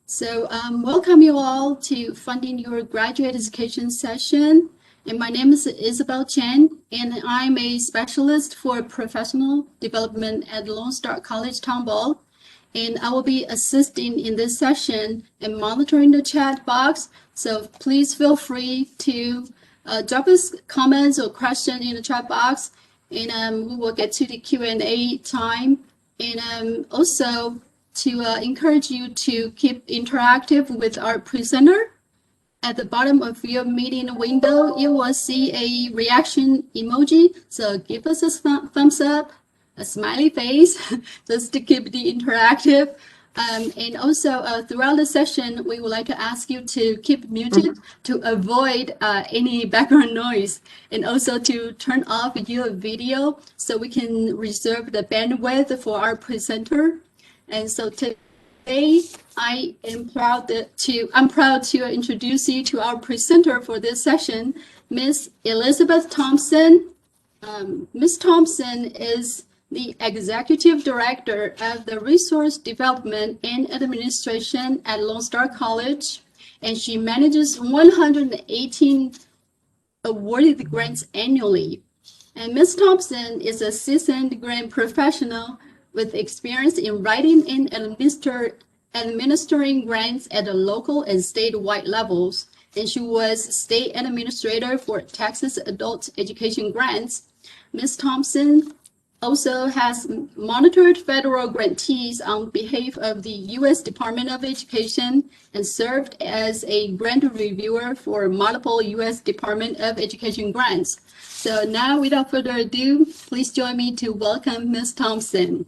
Welcome you all to Funding Your Graduate Education session. And my name is Isabel Chen, and I'm a specialist for professional development at Lone Star College-Tomball. And I will be assisting in this session and monitoring the chat box. So please feel free to drop us comments or questions in the chat box, and we will get to the Q&A time. And also, to encourage you to keep interactive with our presenter. At the bottom of your meeting window, you will see a reaction emoji. So give us a thumbs up, a smiley face, just to keep the interactive. And also throughout the session, we would like to ask you to keep muted to avoid any background noise, and also to turn off your video so we can reserve the bandwidth for our presenter. And so today, I'm proud to introduce you to our presenter for this session, Ms. Elisabeth Thompson. Ms. Thompson is the Executive Director of the Resource Development and Administration at Lone Star College, and she manages 118 awarded grants annually. And Ms. Thompson is a seasoned grant professional with experience in writing and administering grants at the local and statewide levels. And she was state administrator for Texas Adult Education Grants. Ms. Thompson also has monitored federal grantees on behalf of the U.S. Department of Education and served as a grant reviewer for multiple U.S. Department of Education grants. So now, without further ado, please join me to welcome Ms. Thompson.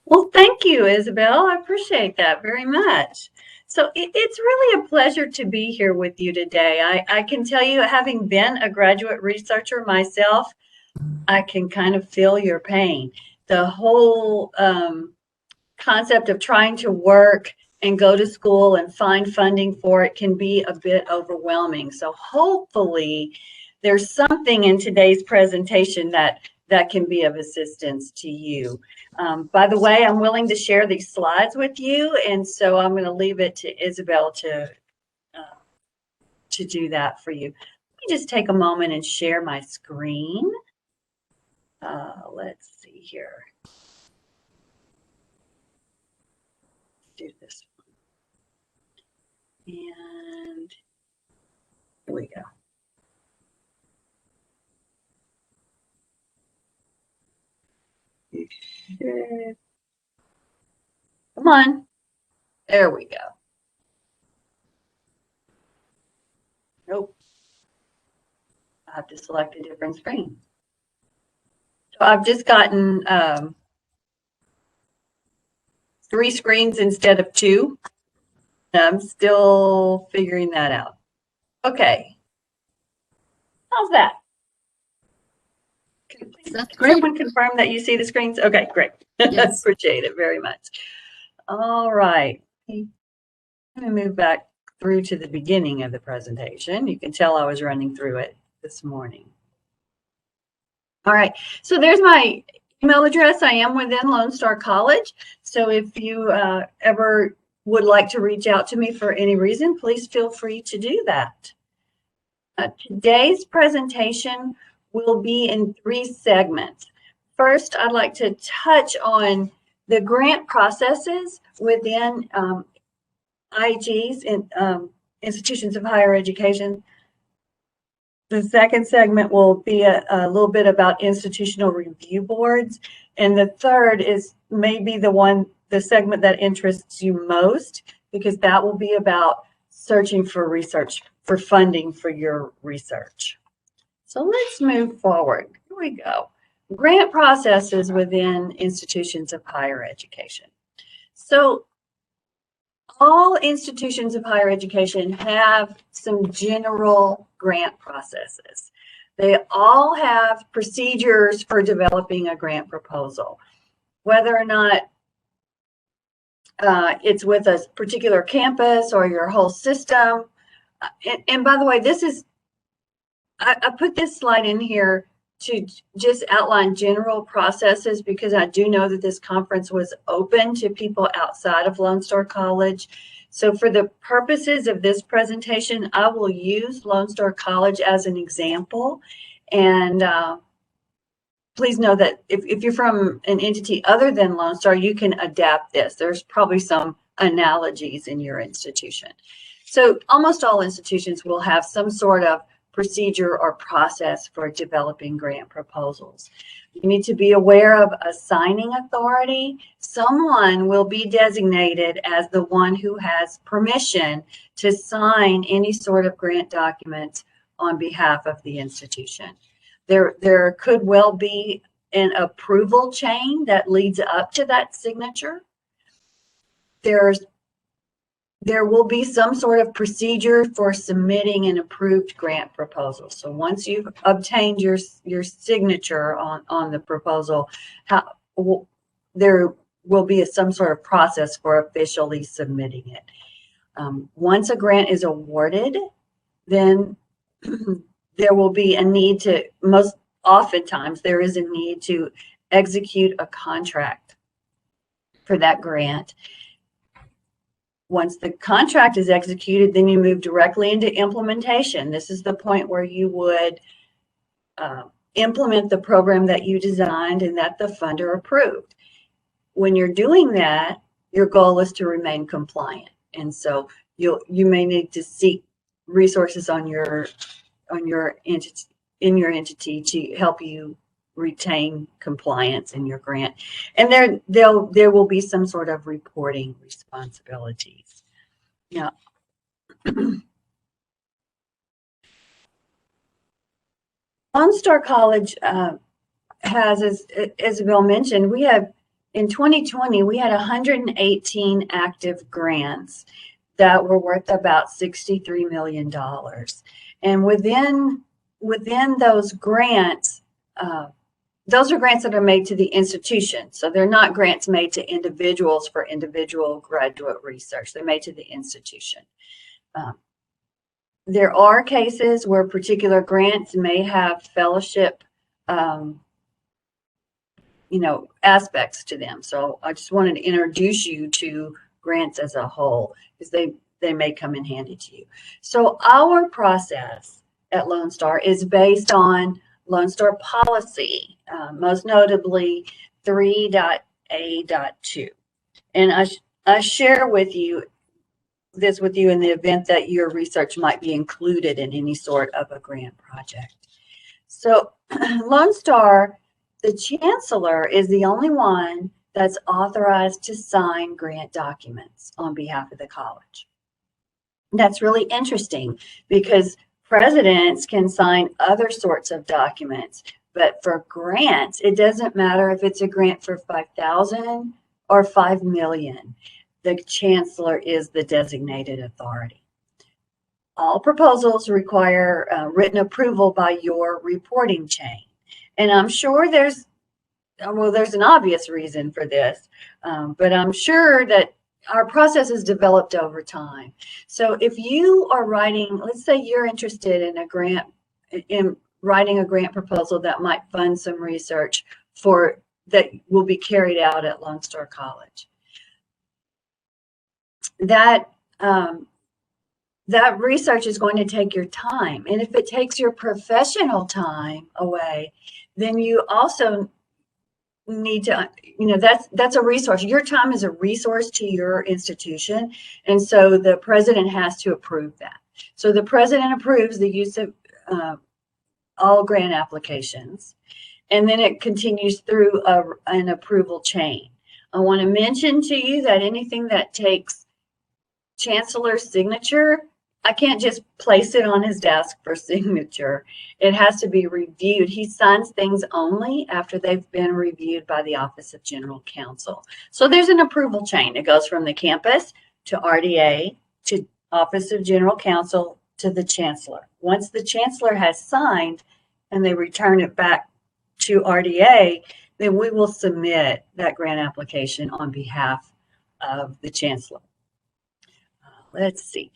Well, thank you, Isabel. I appreciate that very much. So it's really a pleasure to be here with you today. I can tell you, having been a graduate researcher myself, I can kind of feel your pain. The whole concept of trying to work and go to school and find funding for it can be a bit overwhelming. So hopefully there's something in today's presentation that can be of assistance to you. By the way, I'm willing to share these slides with you, and so I'm going to leave it to Isabel to do that for you. Let me just take a moment and share my screen. Let's see here. Do this one. And here we go. Come on. There we go. Nope. I have to select a different screen. So I've just gotten 3 screens instead of 2. I'm still figuring that out. Okay. How's that? That's great. Someone confirm that you see the screens? Okay, great. Yes. Appreciate it very much. All right. Let me move back through to the beginning of the presentation. You can tell I was running through it this morning. All right. So there's my email address. I am within Lone Star College. So if you ever would like to reach out to me for any reason, please feel free to do that. Today's presentation will be in 3 segments. First, I'd like to touch on the grant processes within IHEs and institutions of higher education. The second segment will be a little bit about institutional review boards. And the third is maybe the segment that interests you most, because that will be about searching for research, for funding for your research. So let's move forward. Here we go. Grant processes within institutions of higher education. So all institutions of higher education have some general grant processes. They all have procedures for developing a grant proposal, whether or not it's with a particular campus or your whole system. And by the way, this is, I put this slide in here to just outline general processes, because I do know that this conference was open to people outside of Lone Star College. So for the purposes of this presentation, I will use Lone Star College as an example. And please know that if you're from an entity other than Lone Star, you can adapt this. There's probably some analogies in your institution. So almost all institutions will have some sort of procedure or process for developing grant proposals. You need to be aware of assigning authority. Someone will be designated as the one who has permission to sign any sort of grant documents on behalf of the institution. There could well be an approval chain that leads up to that signature. There will be some sort of procedure for submitting an approved grant proposal. So once you've obtained your signature on the proposal, there will be some sort of process for officially submitting it. Once a grant is awarded, then there will be a need to, most oftentimes there is a need to execute a contract for that grant. Once the contract is executed, then you move directly into implementation. This is the point where you would implement the program that you designed and that the funder approved. When you're doing that, your goal is to remain compliant. And so you may need to seek resources on your entity to help you retain compliance in your grant. And there will be some sort of reporting responsibilities. Now, Lone Star College has, as Isabel mentioned, in 2020, we had 118 active grants that were worth about $63 million. And within those grants, those are grants that are made to the institution. So they're not grants made to individuals for individual graduate research. They're made to the institution. There are cases where particular grants may have fellowship, aspects to them. So I just wanted to introduce you to grants as a whole, because they may come in handy to you. So our process at Lone Star is based on Lone Star policy, most notably 3.A.2. And I share with you this with you in the event that your research might be included in any sort of a grant project. So Lone Star, the chancellor, is the only one that's authorized to sign grant documents on behalf of the college. That's really interesting because presidents can sign other sorts of documents, but for grants, it doesn't matter if it's a grant for $5,000 or $5 million. The chancellor is the designated authority. All proposals require written approval by your reporting chain. And I'm sure there's an obvious reason for this, but I'm sure that our process is developed over time. So if you are writing, let's say you're interested in writing a grant proposal that might fund some research that will be carried out at Lone Star College. That research is going to take your time. And if it takes your professional time away, then you also need to, that's a resource. Your time is a resource to your institution. And so the president has to approve that. So the president approves the use of all grant applications. And then it continues through an approval chain. I want to mention to you that anything that takes chancellor's signature, I can't just place it on his desk for signature. It has to be reviewed. He signs things only after they've been reviewed by the Office of General Counsel. So there's an approval chain. It goes from the campus to RDA to Office of General Counsel to the chancellor. Once the chancellor has signed and they return it back to RDA, then we will submit that grant application on behalf of the chancellor. Let's see.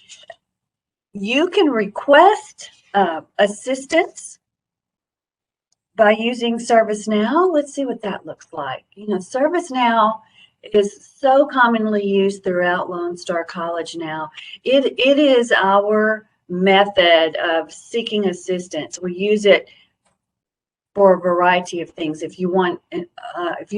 You can request assistance by using ServiceNow. Let's see what that looks like. You know, ServiceNow is so commonly used throughout Lone Star College now. It is our method of seeking assistance. We use it for a variety of things. If you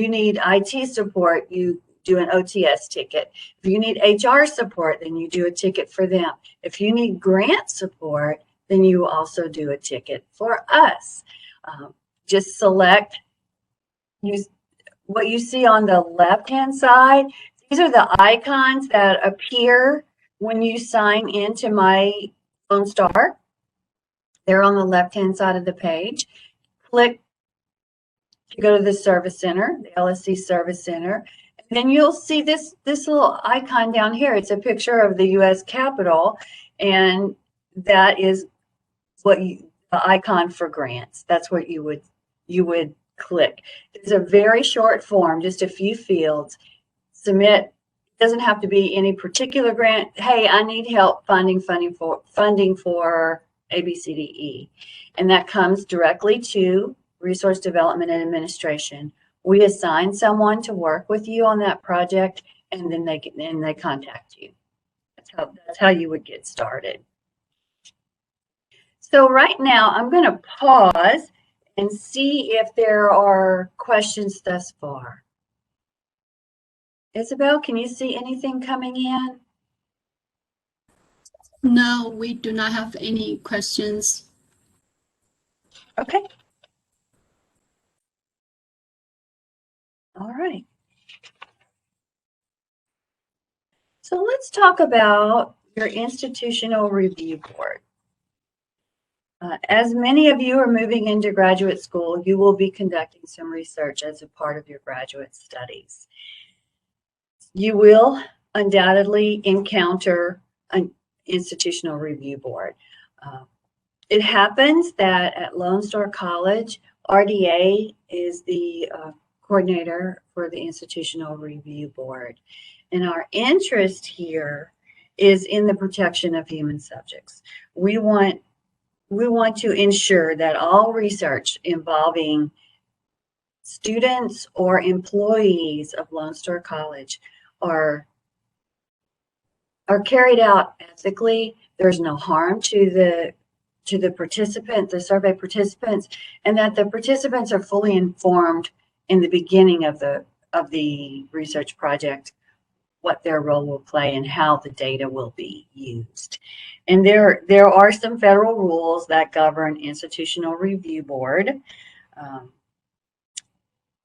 need IT support, you do an OTS ticket. If you need HR support, then you do a ticket for them. If you need grant support, then you also do a ticket for us. Just select what you see on the left-hand side. These are the icons that appear when you sign into My Lone Star. They're on the left-hand side of the page. Click to go to the Service Center, the LSC Service Center. And then you'll see this little icon down here. It's a picture of the U.S. Capitol, and that is the icon for grants. That's what you would click. It's a very short form, just a few fields. Submit. It doesn't have to be any particular grant. Hey, I need help funding for ABCDE, and that comes directly to Resource Development and Administration. We assign someone to work with you on that project, and then they contact you. That's how you would get started. So right now, I'm going to pause and see if there are questions thus far. Isabel, can you see anything coming in? No, we do not have any questions. Okay. All right. So let's talk about your institutional review board. As many of you are moving into graduate school, you will be conducting some research as a part of your graduate studies. You will undoubtedly encounter an institutional review board. It happens that at Lone Star College, RDA is the coordinator for the institutional review board. And our interest here is in the protection of human subjects. We want to ensure that all research involving students or employees of Lone Star College are carried out ethically. There's no harm to the participant, the survey participants, and that the participants are fully informed in the beginning of the research project what their role will play and how the data will be used. And there are some federal rules that govern institutional review board.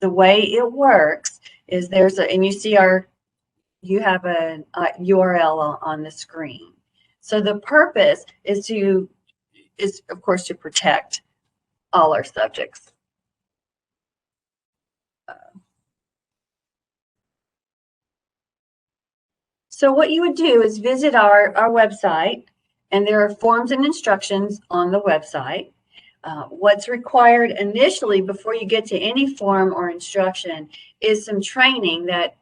The way it works is and you see you have a URL on the screen. So the purpose is of course to protect all our subjects. So what you would do is visit our website, and there are forms and instructions on the website. What's required initially before you get to any form or instruction is some training that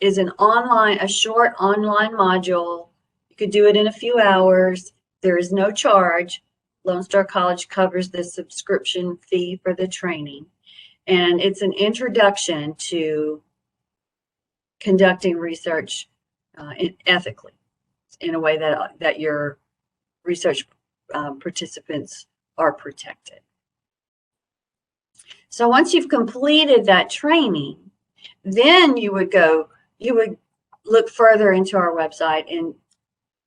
is a short online module. You could do it in a few hours. There is no charge. Lone Star College covers the subscription fee for the training. And it's an introduction to conducting research ethically, in a way that your research participants are protected. So once you've completed that training, then you would look further into our website and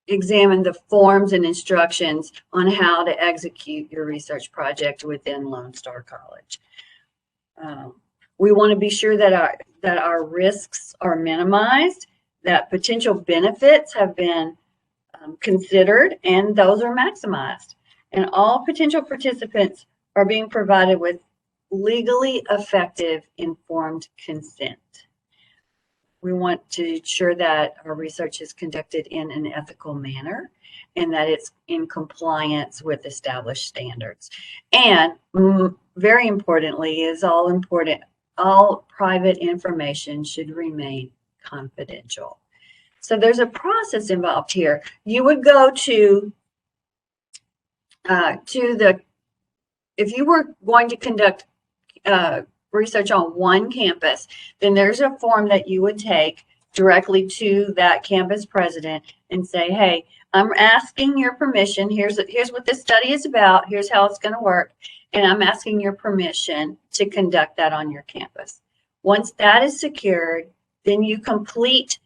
examine the forms and instructions on how to execute your research project within Lone Star College. We want to be sure that our risks are minimized, that potential benefits have been considered, and those are maximized. And all potential participants are being provided with legally effective informed consent. We want to ensure that our research is conducted in an ethical manner and that it's in compliance with established standards. And very importantly, all private information should remain confidential. So there's a process involved here. You would go if you were going to conduct research on one campus, then there's a form that you would take directly to that campus president and say, hey, I'm asking your permission. Here's what this study is about. Here's how it's going to work. And I'm asking your permission to conduct that on your campus. Once that is secured, then you complete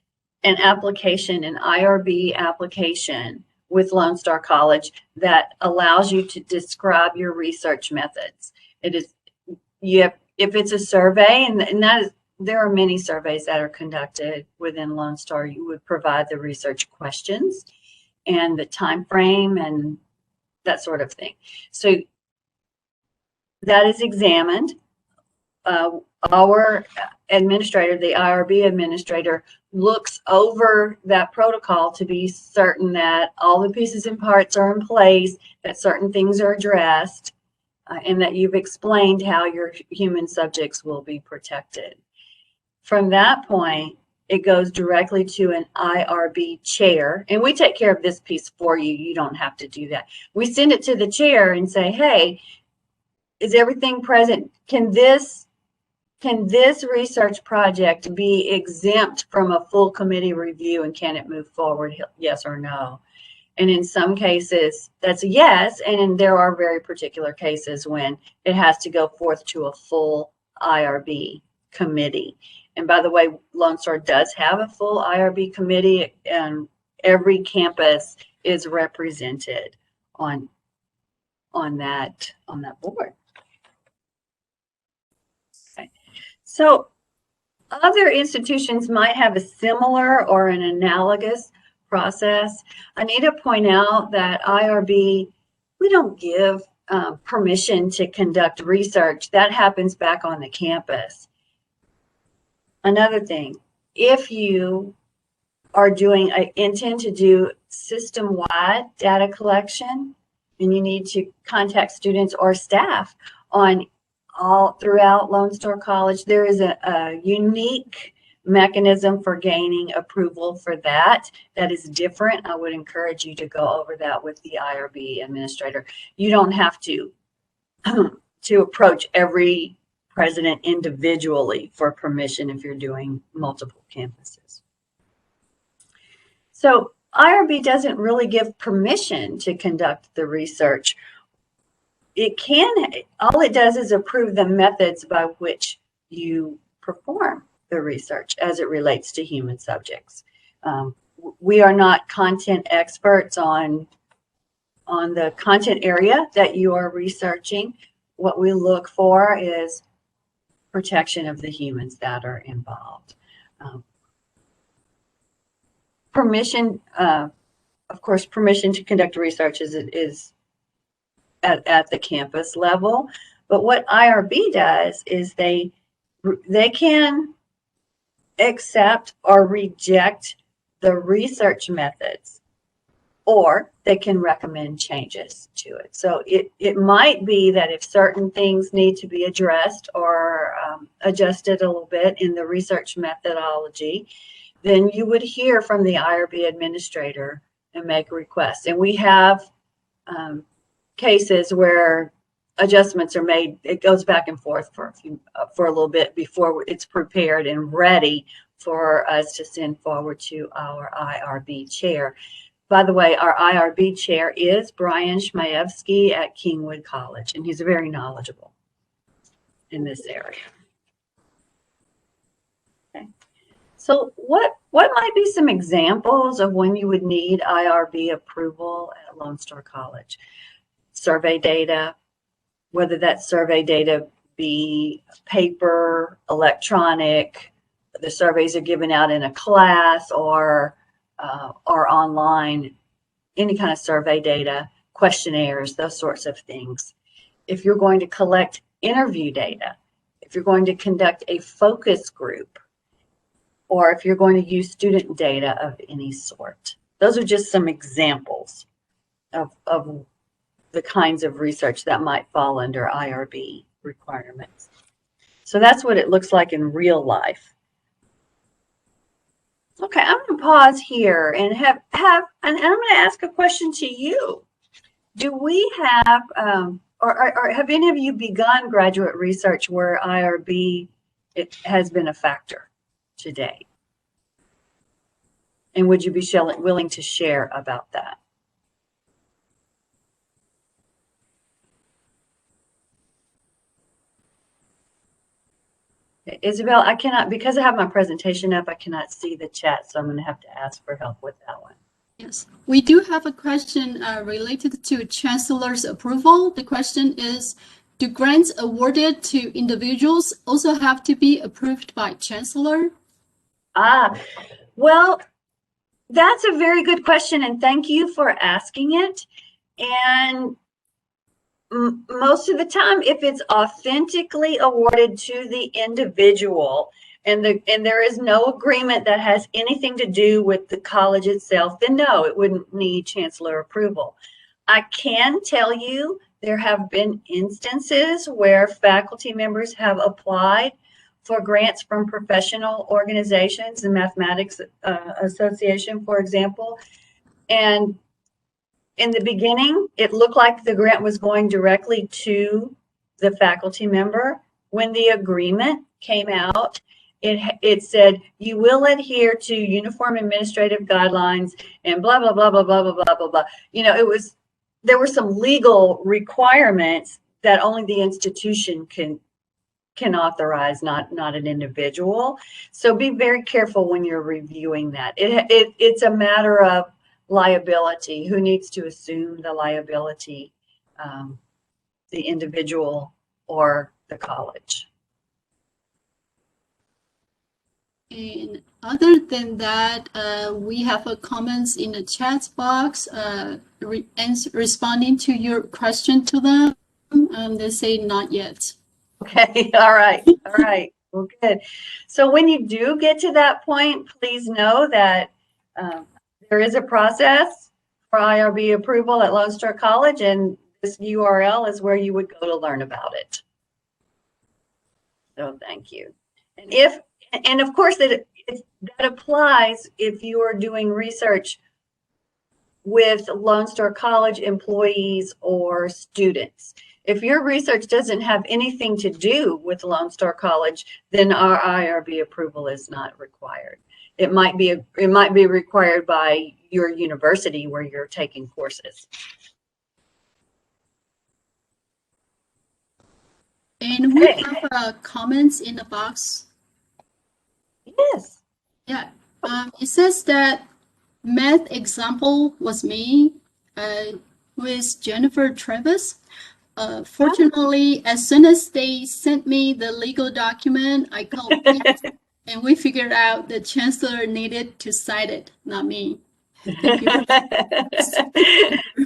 an application, an IRB application with Lone Star College that allows you to describe your research methods. It is, if it's a survey, and that is, there are many surveys that are conducted within Lone Star, you would provide the research questions and the time frame and that sort of thing. So that is examined. Our administrator, the IRB administrator, looks over that protocol to be certain that all the pieces and parts are in place, that certain things are addressed, and that you've explained how your human subjects will be protected. From that point, it goes directly to an IRB chair, and we take care of this piece for you. You don't have to do that. We send it to the chair and say, hey, is everything present? Can this research project be exempt from a full committee review, and can it move forward, yes or no? And in some cases, that's a yes, and there are very particular cases when it has to go forth to a full IRB committee. And by the way, Lone Star does have a full IRB committee, and every campus is represented on that board. Okay. So other institutions might have a similar or an analogous process. I need to point out that IRB, we don't give permission to conduct research. That happens back on the campus. Another thing, if you are intend to do system-wide data collection, and you need to contact students or staff on all throughout Lone Star College, there is a unique mechanism for gaining approval for that. That is different. I would encourage you to go over that with the IRB administrator. You don't have to approach every president individually for permission if you're doing multiple campuses. So IRB doesn't really give permission to conduct the research. All it does is approve the methods by which you perform the research as it relates to human subjects. We are not content experts on the content area that you are researching. What we look for is protection of the humans that are involved. Permission, of course, permission to conduct research is at the campus level. But what IRB does is they can accept or reject the research methods, or they can recommend changes to it. So it might be that if certain things need to be addressed or adjusted a little bit in the research methodology, then you would hear from the IRB administrator and make requests. And we have cases where adjustments are made. It goes back and forth for a little bit before it's prepared and ready for us to send forward to our IRB chair. By the way, our IRB chair is Brian Schmaevsky at Kingwood College, and he's very knowledgeable in this area. Okay. So what might be some examples of when you would need IRB approval at Lone Star College? Survey data, whether that survey data be paper, electronic, the surveys are given out in a class or online, any kind of survey data, questionnaires, those sorts of things. If you're going to collect interview data, if you're going to conduct a focus group, or if you're going to use student data of any sort. Those are just some examples of the kinds of research that might fall under IRB requirements. So that's what it looks like in real life. Okay, I'm going to pause here and and I'm going to ask a question to you. Do we have, or have any of you begun graduate research where IRB it has been a factor today? And would you be willing to share about that? Isabel, I cannot, because I have my presentation up, I cannot see the chat, so I'm going to have to ask for help with that one. Yes, we do have a question related to Chancellor's approval. The question is, do grants awarded to individuals also have to be approved by Chancellor? Well, that's a very good question, and thank you for asking it. And most of the time, if it's authentically awarded to the individual and there is no agreement that has anything to do with the college itself, then no, it wouldn't need chancellor approval. I can tell you there have been instances where faculty members have applied for grants from professional organizations, the Mathematics Association, for example, and in the beginning, it looked like the grant was going directly to the faculty member. When the agreement came out, it said, you will adhere to uniform administrative guidelines and blah, blah, blah, blah, blah, blah, blah, blah, blah. You know, there were some legal requirements that only the institution can authorize, not an individual. So be very careful when you're reviewing that. It's a matter of liability. Who needs to assume the liability, the individual or the college? And other than that, we have a comments in the chat box responding to your question to them. They say not yet. Okay, all right, well, good. So when you do get to that point, please know that there is a process for IRB approval at Lone Star College, and this URL is where you would go to learn about it. So thank you. And of course that applies if you are doing research with Lone Star College employees or students. If your research doesn't have anything to do with Lone Star College, then our IRB approval is not required. It might be required by your university where you're taking courses. And we have comments in the box. Yes. Yeah. It says that math example was me with Jennifer Travis. Fortunately, as soon as they sent me the legal document, I called Pete, and we figured out the chancellor needed to sign it, not me.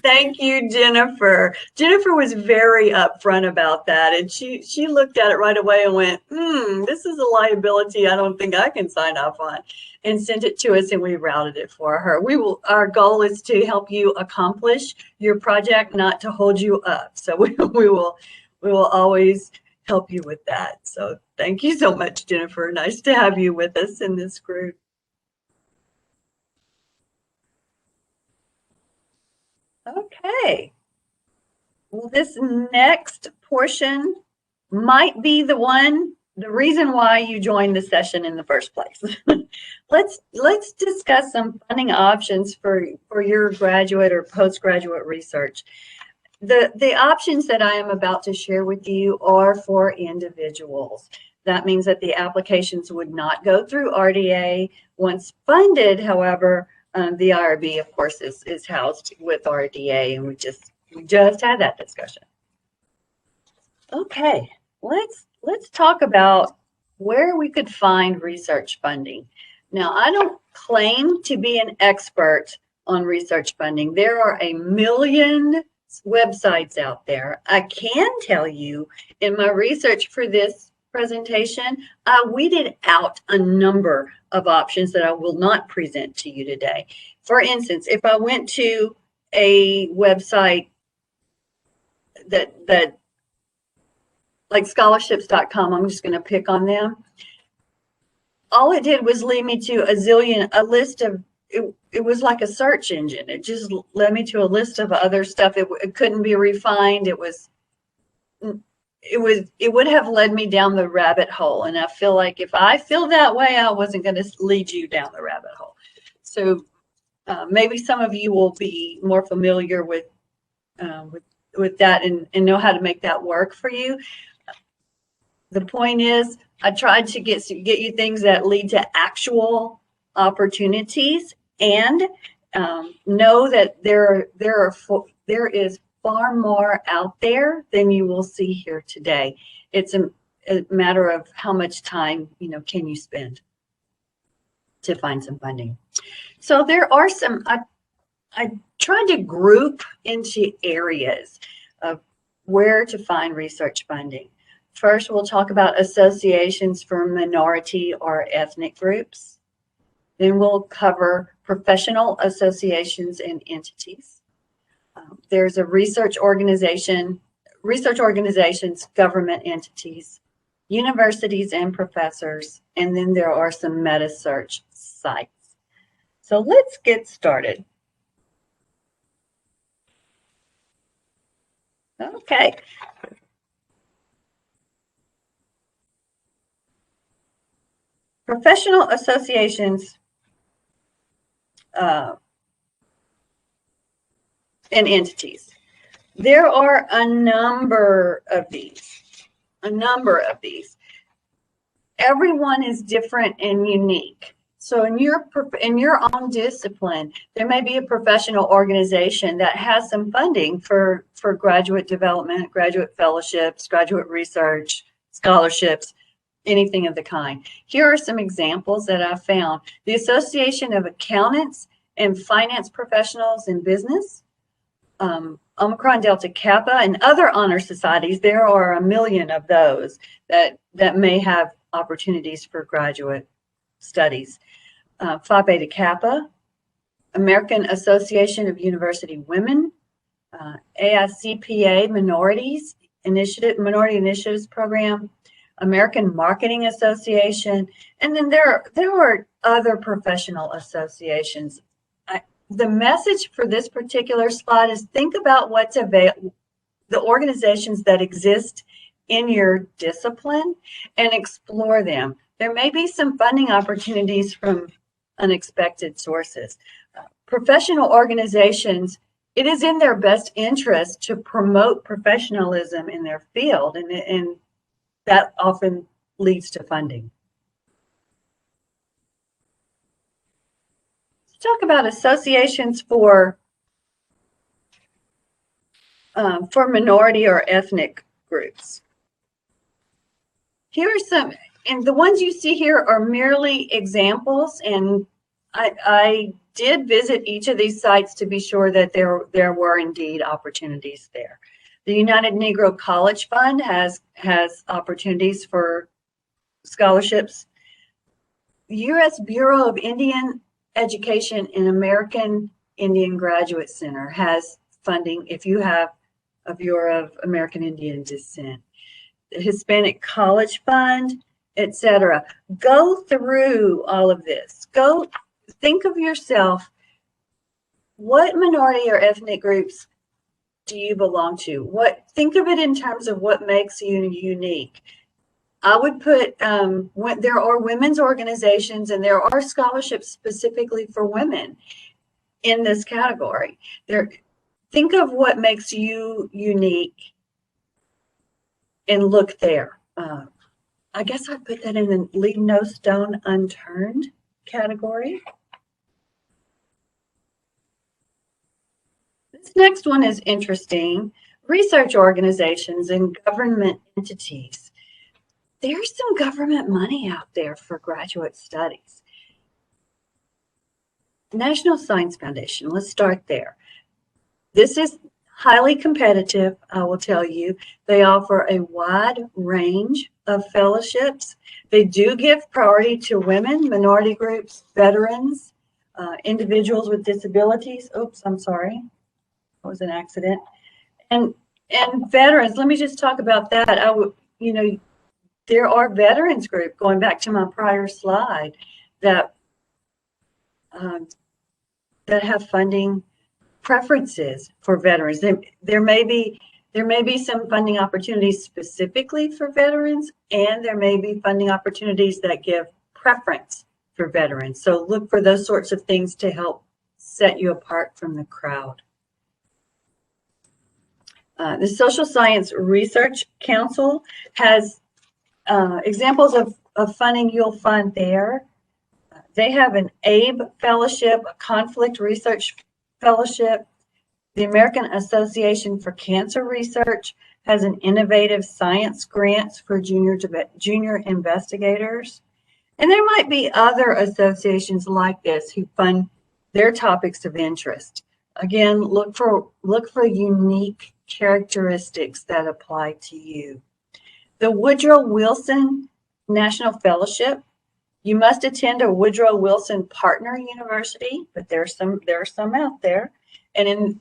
Thank you, Jennifer. Jennifer was very upfront about that, and she looked at it right away and went, this is a liability I don't think I can sign off on, and sent it to us, and we routed it for her. Our goal is to help you accomplish your project, not to hold you up. So we will always help you with that. So thank you so much, Jennifer. Nice to have you with us in this group. Okay, well, this next portion might be the reason why you joined the session in the first place. Let's discuss some funding options for your graduate or postgraduate research. The options that I am about to share with you are for individuals. That means that the applications would not go through RDA. Once funded, however, the IRB, of course, is housed with RDA, and we just had that discussion. Okay, let's talk about where we could find research funding. Now, I don't claim to be an expert on research funding. There are a million websites out there. I can tell you in my research for this presentation, I weeded out a number of options that I will not present to you today. For instance, if I went to a website that like scholarships.com, I'm just going to pick on them. All it did was lead me to a list of, it was like a search engine. It just led me to a list of other stuff. It couldn't be refined. It was it would have led me down the rabbit hole. And I feel like if I feel that way, I wasn't going to lead you down the rabbit hole. So maybe some of you will be more familiar with that and know how to make that work for you. The point is, I tried to get you things that lead to actual opportunities, and know that there is far more out there than you will see here today. It's a matter of how much time can you spend to find some funding. So there are some. I tried to group into areas of where to find research funding. First, we'll talk about associations for minority or ethnic groups. Then we'll cover professional associations and entities. There's a research organizations, government entities, universities and professors, and then there are some Metasearch sites. So let's get started. Okay. Professional associations and entities. There are a number of these. Everyone is different and unique. So in your own discipline, there may be a professional organization that has some funding for graduate development, graduate fellowships, graduate research, scholarships, anything of the kind. Here are some examples that I found. The Association of Accountants and Finance Professionals in Business, Omicron Delta Kappa, and other honor societies. There are a million of those that may have opportunities for graduate studies. Phi Beta Kappa, American Association of University Women, AICPA Minority Initiatives Program, American Marketing Association, and then there are other professional associations. The message for this particular slide is think about what's available, the organizations that exist in your discipline, and explore them. There may be some funding opportunities from unexpected sources. Professional organizations, it is in their best interest to promote professionalism in their field, and that often leads to funding. Let's talk about associations for minority or ethnic groups. Here are some, and the ones you see here are merely examples, and I did visit each of these sites to be sure that there were indeed opportunities there. The United Negro College Fund has opportunities for scholarships. The U.S. Bureau of Indian Education and American Indian Graduate Center has funding if you're of American Indian descent. The Hispanic College Fund, etc. Go through all of this. Go think of yourself. What minority or ethnic groups do you belong to? Think of it in terms of what makes you unique. I would put there are women's organizations and there are scholarships specifically for women in this category. Think of what makes you unique and look there. I guess I'd put that in the leave no stone unturned category. This next one is interesting. Research organizations and government entities. There's some government money out there for graduate studies. National Science Foundation, let's start there. This is highly competitive, I will tell you. They offer a wide range of fellowships. They do give priority to women, minority groups, veterans, individuals with disabilities. Oops, I'm sorry. That was an accident. And veterans, let me just talk about that. There are veterans groups, going back to my prior slide, that have funding preferences for veterans. There may be There may be some funding opportunities specifically for veterans, and there may be funding opportunities that give preference for veterans. So look for those sorts of things to help set you apart from the crowd. The Social Science Research Council has examples of funding you'll find there. They have an ABE fellowship, a conflict research fellowship. The American Association for Cancer Research has an innovative science grants for junior investigators. And there might be other associations like this who fund their topics of interest. Again, look for unique characteristics that apply to you. The Woodrow Wilson National Fellowship. You must attend a Woodrow Wilson partner university, but there are some out there. And in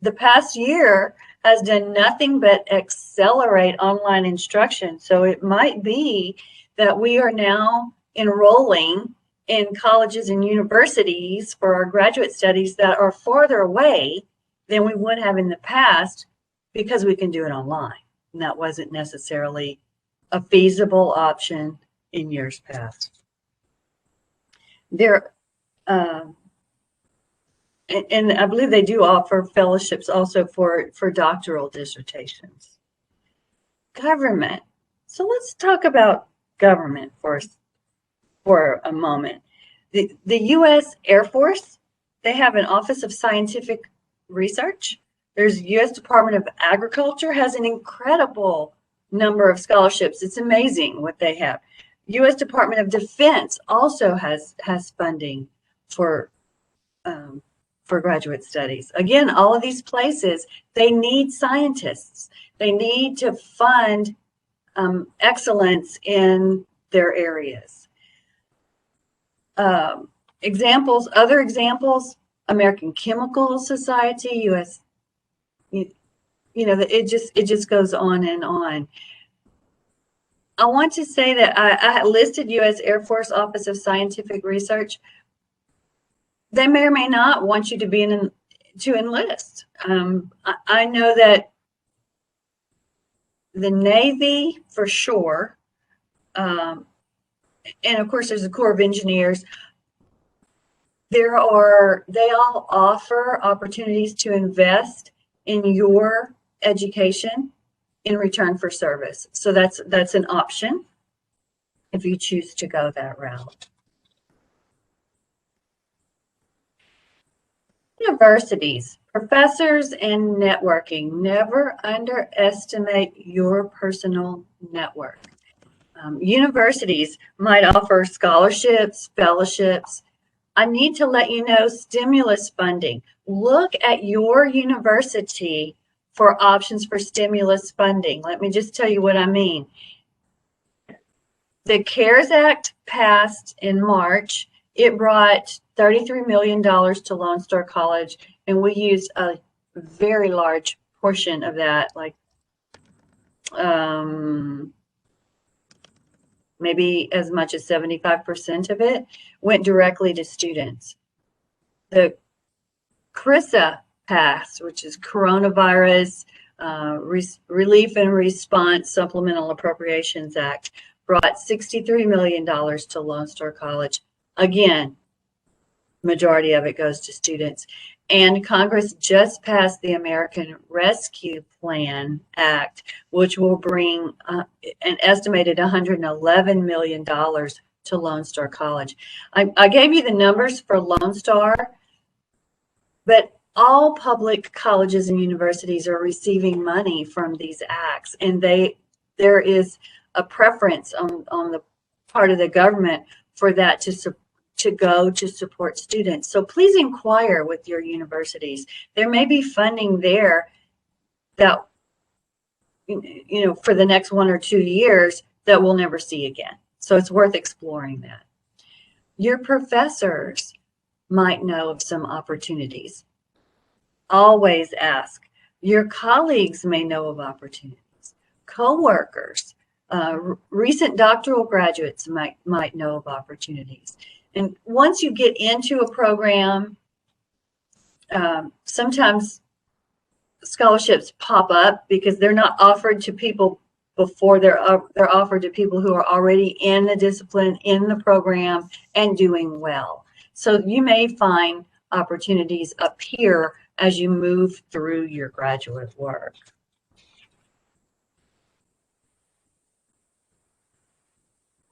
the past year has done nothing but accelerate online instruction. So it might be that we are now enrolling in colleges and universities for our graduate studies that are farther away than we would have in the past because we can do it online. And that wasn't necessarily a feasible option in years past. There, and I believe they do offer fellowships also for doctoral dissertations. Government. So let's talk about government for a moment. The U.S. Air Force, they have an Office of Scientific Research. There's U.S. Department of Agriculture has an incredible number of scholarships. It's amazing what they have. U.S. Department of Defense also has funding for graduate studies. Again, all of these places, they need scientists. They need to fund excellence in their areas. Other examples, American Chemical Society, U.S. It just goes on and on. I want to say that I listed U.S. Air Force Office of Scientific Research. They may or may not want you to be to enlist. I know that the Navy for sure, and of course there's the Corps of Engineers. They all offer opportunities to invest in your education in return for service. So that's an option if you choose to go that route. Universities, professors, and networking. Never underestimate your personal network. Universities might offer scholarships, fellowships. I need to let you know stimulus funding. Look at your university for options for stimulus funding. Let me just tell you what I mean. The CARES Act passed in March. It brought $33 million to Lone Star College, and we used a very large portion of that, like maybe as much as 75% of it went directly to students. The CRISA passed, which is Coronavirus Relief and Response Supplemental Appropriations Act, brought $63 million to Lone Star College. Again, majority of it goes to students. And Congress just passed the American Rescue Plan Act, which will bring an estimated $111 million to Lone Star College. I gave you the numbers for Lone Star, but all public colleges and universities are receiving money from these acts, and there is a preference on the part of the government for that to go to support students. So please inquire with your universities. There may be funding there that, for the next 1 or 2 years that we'll never see again. So it's worth exploring that. Your professors might know of some opportunities. Always ask. Your colleagues may know of opportunities. Co-workers, recent doctoral graduates might know of opportunities. And once you get into a program, sometimes scholarships pop up because they're not offered to people before they're offered to people who are already in the discipline, in the program, and doing well. So you may find opportunities up here as you move through your graduate work.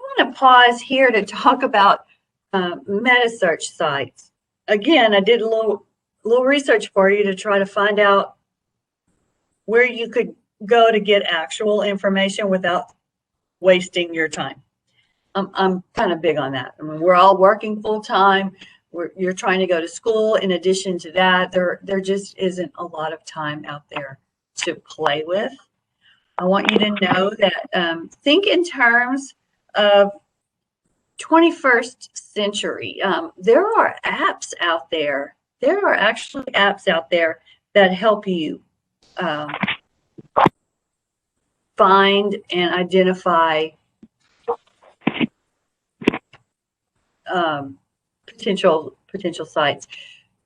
I want to pause here to talk about Metasearch Sites. Again, I did a little research for you to try to find out where you could go to get actual information without wasting your time. I'm kind of big on that. I mean, we're all working full time. You're trying to go to school. In addition to that, there just isn't a lot of time out there to play with. I want you to know that think in terms of 21st century. There are apps out there. There are actually apps out there that help you find and identify potential sites.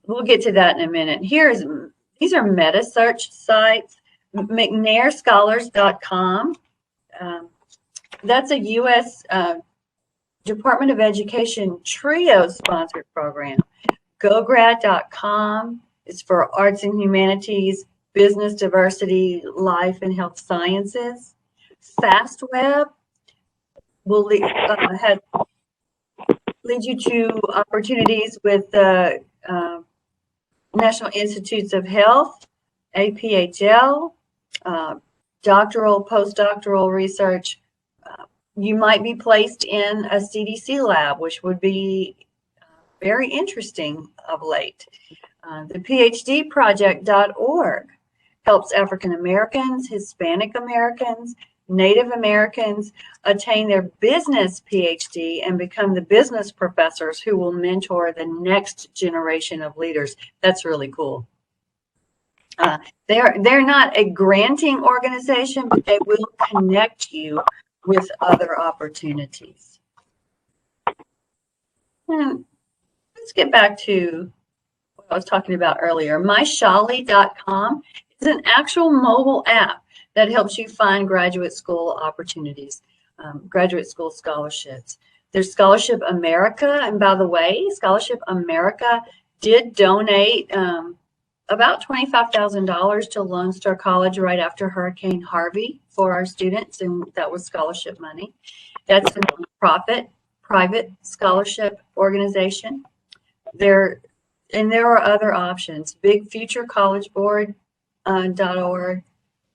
We'll get to that in a minute. These are Metasearch sites. McNairScholars.com. That's a U.S. Department of Education TRIO sponsored program. GoGrad.com is for arts and humanities, business, diversity, life, and health sciences. FastWeb will lead you to opportunities with the National Institutes of Health, APHL, doctoral, postdoctoral research. You might be placed in a CDC lab, which would be very interesting of late. The PhDproject.org helps African Americans, Hispanic Americans, Native Americans attain their business PhD and become the business professors who will mentor the next generation of leaders. That's really cool. They're not a granting organization, but they will connect you with other opportunities. And let's get back to what I was talking about earlier. MyShali.com is an actual mobile app that helps you find graduate school opportunities, graduate school scholarships. There's Scholarship America, and by the way, Scholarship America did donate about $25,000 to Lone Star College right after Hurricane Harvey for our students, and that was scholarship money. That's a nonprofit, private scholarship organization. There are other options. BigFutureCollegeBoard.org,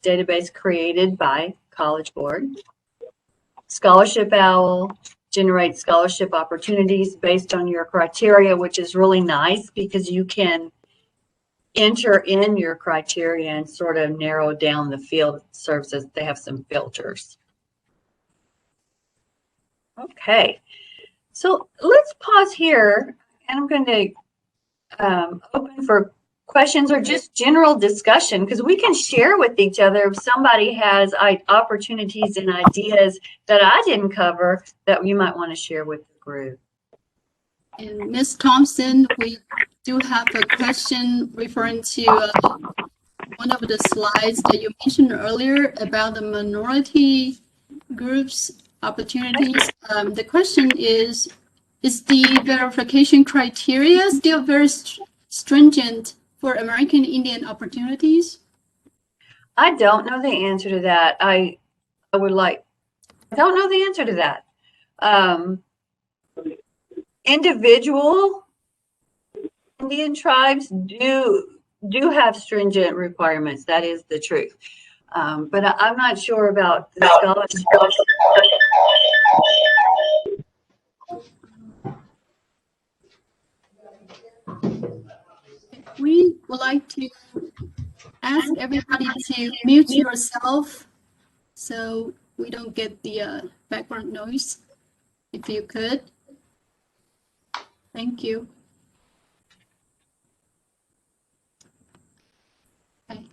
database created by College Board. Scholarship Owl generates scholarship opportunities based on your criteria, which is really nice because you can enter in your criteria and sort of narrow down the field. It serves as they have some filters. Okay, so let's pause here, and I'm going to open for questions or just general discussion, because we can share with each other if somebody has opportunities and ideas that I didn't cover that you might want to share with the group. And Ms. Thompson, we do have a question referring to one of the slides that you mentioned earlier about the minority groups opportunities. The question is the verification criteria still very stringent for American Indian opportunities? I don't know the answer to that. I don't know the answer to that. Individual Indian tribes do have stringent requirements. That is the truth. But I'm not sure about the scholarship. We would like to ask everybody to mute yourself so we don't get the background noise, if you could. Thank you. Okay.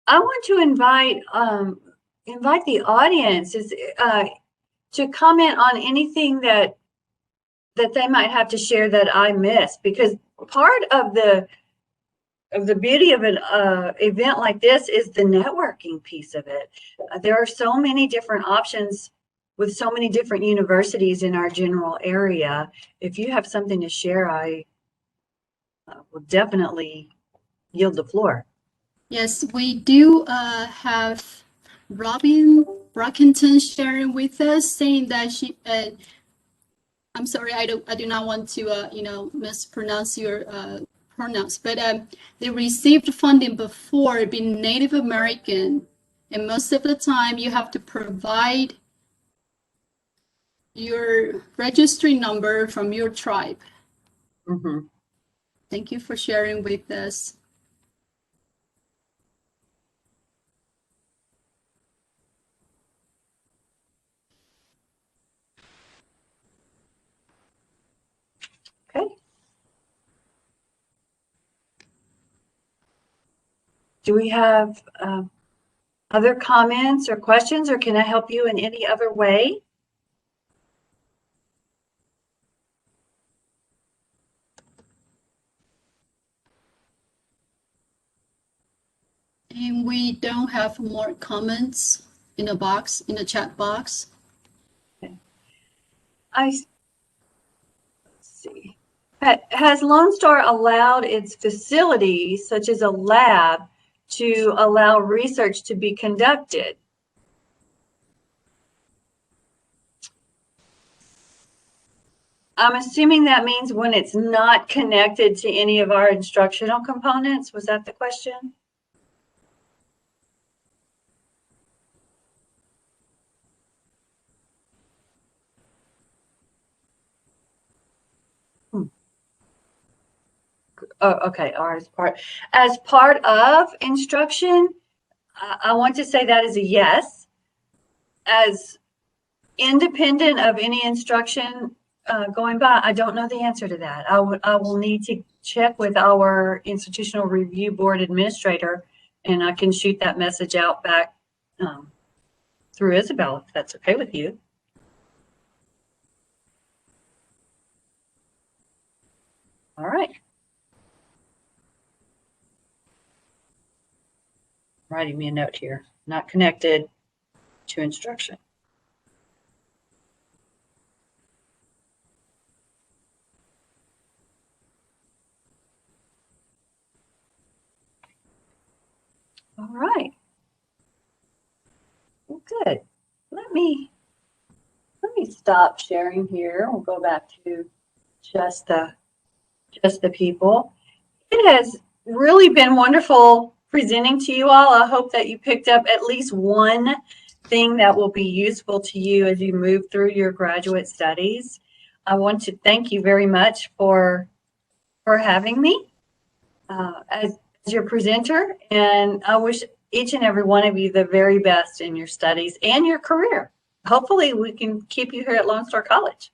I want to invite the audience to comment on anything that that they might have to share that I missed? Because part of the beauty of an event like this is the networking piece of it. There are so many different options with so many different universities in our general area. If you have something to share, I will definitely yield the floor. Yes, we do have Robin Brockington sharing with us, saying that she. I'm sorry, I do not want to mispronounce your pronouns, but they received funding before being Native American, and most of the time you have to provide your registry number from your tribe. Mm-hmm. Thank you for sharing with us. Okay. Do we have other comments or questions, or can I help you in any other way? And we don't have more comments in the chat box. Okay. Let's see. Has Lone Star allowed its facilities, such as a lab, to allow research to be conducted? I'm assuming that means when it's not connected to any of our instructional components. Was that the question? Oh, okay. Or as part of instruction, I want to say that is a yes. As independent of any instruction going by, I don't know the answer to that. I will need to check with our institutional review board administrator, and I can shoot that message out back through Isabel, if that's okay with you. All right. Writing me a note here. Not connected to instruction. All right. Well, good. Let me stop sharing here. We'll go back to just the people. It has really been wonderful presenting to you all. I hope that you picked up at least one thing that will be useful to you as you move through your graduate studies. I want to thank you very much for having me as your presenter, and I wish each and every one of you the very best in your studies and your career. Hopefully we can keep you here at Lone Star College.